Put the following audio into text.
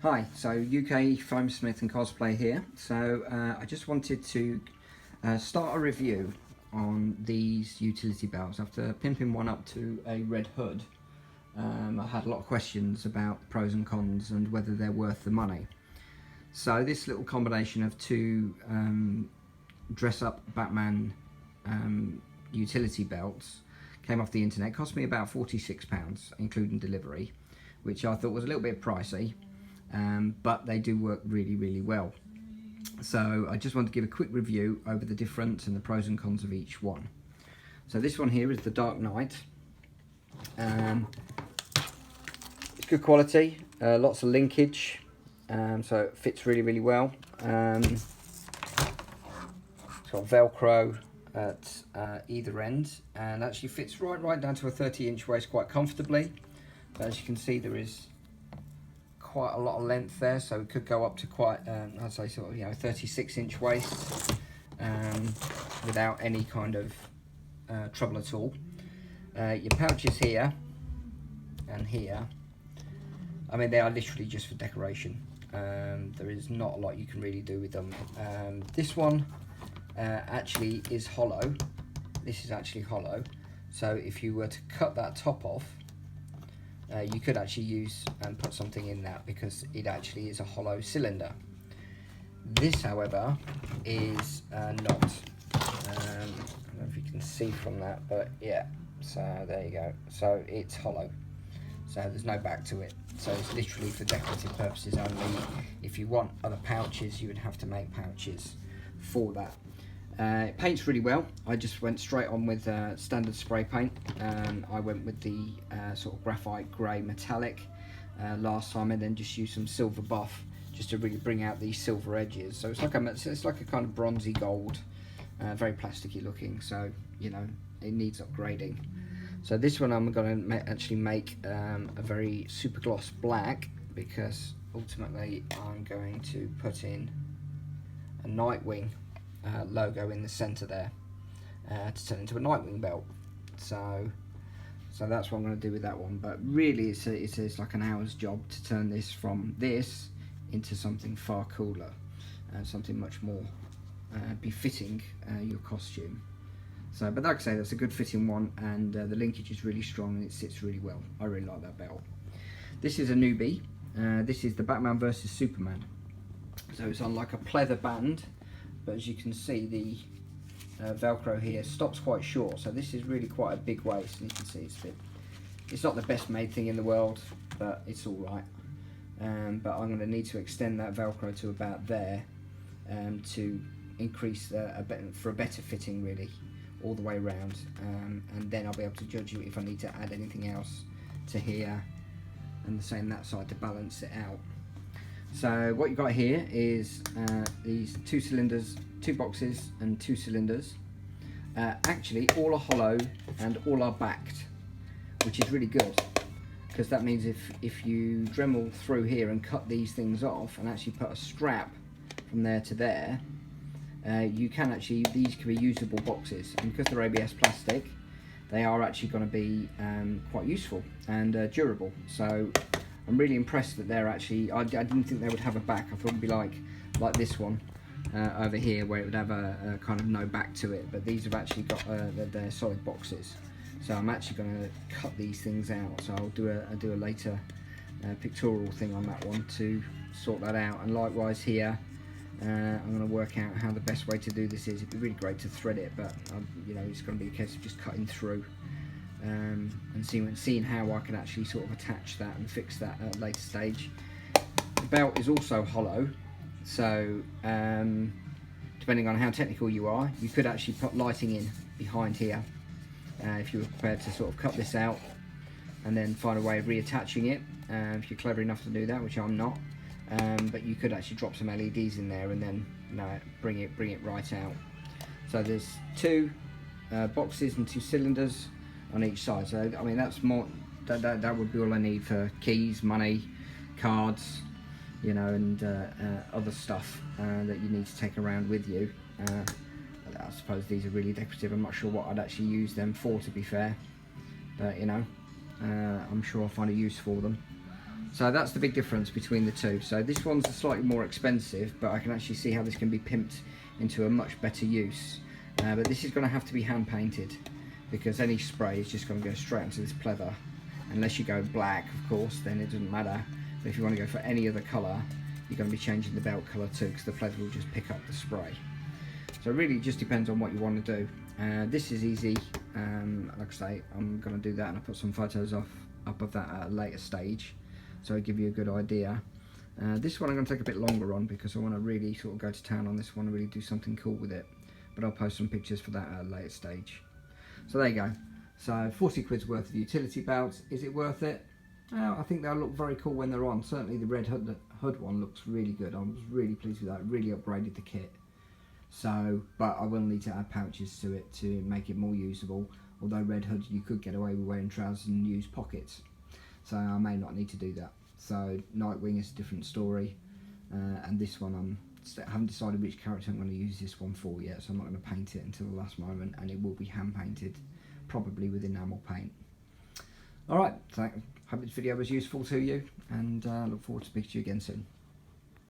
Hi, so UK Foam Smith and Cosplay here. So I just wanted to start a review on these utility belts. After pimping one up to a red hood, I had a lot of questions about the pros and cons and whether they're worth the money. So this little combination of two dress up Batman utility belts came off the internet, cost me about £46 including delivery, which I thought was a little bit pricey. But they do work really well. So I just want to give a quick review over the difference and the pros and cons of each one. So this one here is the Dark Knight. It's good quality, lots of linkage, so it fits really well. It's got Velcro at either end and actually fits right down to a 30-inch waist quite comfortably. But as you can see, there is quite a lot of length there, so it could go up to quite I'd say sort of 36-inch waist without any kind of trouble at all. Your pouches here and here, I mean, they are literally just for decoration. There is not a lot you can really do with them. This one actually is hollow. This is actually hollow, so if you were to cut that top off, you could actually use and put something in that because it actually is a hollow cylinder. This, however, is not. I don't know if you can see from that, but yeah, so there you go. So it's hollow, so there's no back to it. So it's literally for decorative purposes only. If you want other pouches, you would have to make pouches for that. It paints really well. I just went straight on with standard spray paint. I went with the sort of graphite grey metallic last time, and then just used some silver buff just to really bring out these silver edges. So it's like a kind of bronzy gold, very plasticky looking. So it needs upgrading. So this one I'm going to actually make a very super gloss black, because ultimately I'm going to put in a Nightwing logo in the center there to turn into a Nightwing belt. So that's what I'm going to do with that one. But really it's like an hour's job to turn this from this into something far cooler and something much more befitting your costume. So, but like I say, that's a good fitting one, and the linkage is really strong and it sits really well. I really like that belt. This is a newbie. This is the Batman vs Superman. So it's on like a pleather band, but as you can see, the Velcro here stops quite short. So this is really quite a big waist, and you can see it's not the best made thing in the world, but it's all right. But I'm going to need to extend that Velcro to about there to increase for a better fitting, really, all the way around, and then I'll be able to judge you if I need to add anything else to here and the same that side to balance it out. So what you've got here is these two cylinders, two boxes and two cylinders. Actually all are hollow and all are backed, which is really good, because that means if you Dremel through here and cut these things off and actually put a strap from there to there, you can actually, these can be usable boxes, and because they're ABS plastic, they are actually going to be quite useful and durable. So I'm really impressed that they're actually, I didn't think they would have a back. I thought it would be like this one over here, where it would have a kind of no back to it, but these have actually got they're solid boxes. So I'm actually going to cut these things out, so I'll do a later pictorial thing on that one to sort that out. And likewise here, I'm going to work out how the best way to do this is. It'd be really great to thread it, but it's going to be a case of just cutting through and seeing how I can actually sort of attach that and fix that at a later stage. The belt is also hollow, so depending on how technical you are, you could actually put lighting in behind here if you were prepared to sort of cut this out and then find a way of reattaching it, if you're clever enough to do that, which I'm not. But you could actually drop some LEDs in there and then bring it right out. So there's two boxes and two cylinders on each side. So I mean, that's more that would be all I need for keys, money, cards, and other stuff that you need to take around with you. I suppose these are really decorative. I'm not sure what I'd actually use them for, to be fair, but I'm sure I'll find a use for them. So that's the big difference between the two. So this one's slightly more expensive, but I can actually see how this can be pimped into a much better use. But this is going to have to be hand painted, because any spray is just going to go straight into this pleather. Unless you go black, of course, then it doesn't matter. But if you want to go for any other colour, you're going to be changing the belt colour too, because the pleather will just pick up the spray. So really it just depends on what you want to do. This is easy. Like I say, I'm going to do that, and I'll put some photos up of that at a later stage, so I'll give you a good idea. This one I'm going to take a bit longer on, because I want to really sort of go to town on this one and really do something cool with it. But I'll post some pictures for that at a later stage. So there you go. So 40 quid's worth of utility belts. Is it worth it? I think they'll look very cool when they're on. Certainly the red hood one looks really good. I was really pleased with that. It really upgraded the kit. So, but I will need to add pouches to it to make it more usable. Although red hood, you could get away with wearing trousers and use pockets. So I may not need to do that. So Nightwing is a different story. And this one, I haven't decided which character I'm going to use this one for yet. So I'm not going to paint it until the last moment. And it will be hand painted, probably with enamel paint. Alright, so hope this video was useful to you. And look forward to speaking to you again soon.